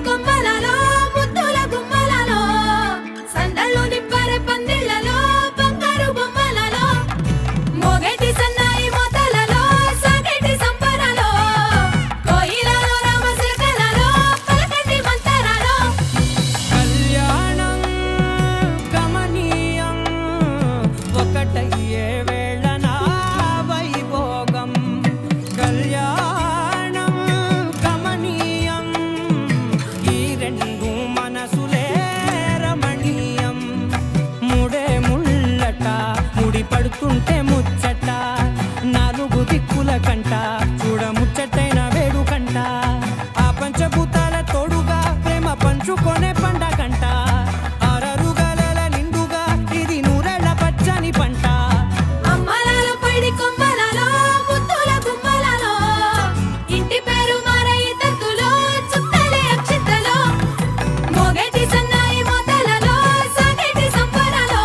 కొమ్మలలో ముద్దుల గుమ్మలలో సందళ్ళు నిప్పరే పందిళ్లలో బంగారు బొమ్మలలో మోగేటి సన్నాయి మోతలలో సాగేటి సంబరాలో కోయిలలో రామశిల్కలలో పలకండి మంతరాలో కళ్యాణం గమనీయం ఒకటయ్యే వేళ నా వైభోగం కళ్యాణం గమనీయం ఈ రెండు మనసులే రమణీయం ముడే ముళ్ళట ముడి పడుతుంటే ముచ్చట నాలుగు దిక్కుల కంట చూడ ముచ్చటైన వేడుకంట ఆ పంచభూతాల తోడుగా ప్రేమ పంచుకొనే పండగంట ఆరరుగల నిండుగా ఇది నూరెళ్ళ పచ్చని పంట అమ్మలాలు పైడి కొమ్మలలో ముద్దుల గుమ్మలలో ఇంటి పేరు మారయి తంతులో చుట్టలే అక్షింతలో మోగేటి సన్నాయి మోతలలో సాగేటి సంబరాలో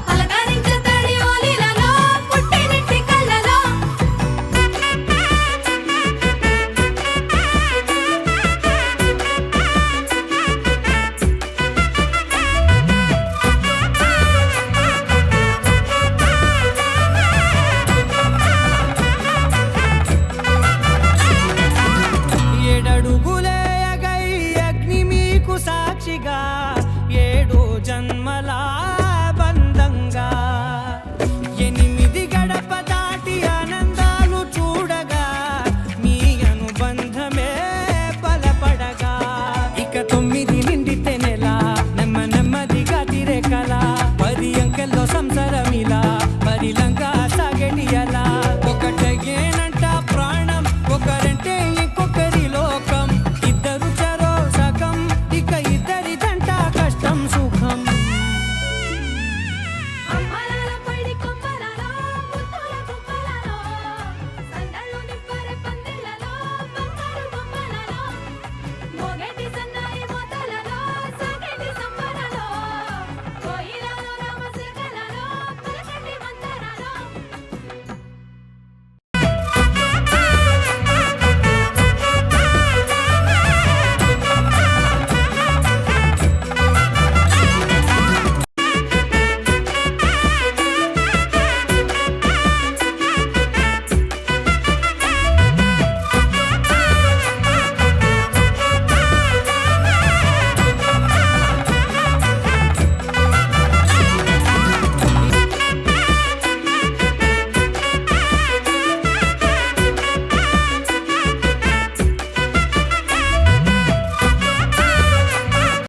పలకరించే తడి ఓలిలలో పుట్టినింటి కళ్ళలో ఏడడుగులే ఎగై అగ్ని మీకు సాక్షిగా ఏడు జన్మల బంధంగా ఎనిమిది గడప దాటి ఆనందాలు చూడగా మీ అనుబంధమే బలపడగా ఇక 9 నిండితే నెల నెమ్మదిగా తిరే కల 10 అంకెల్లో సంసారమిలా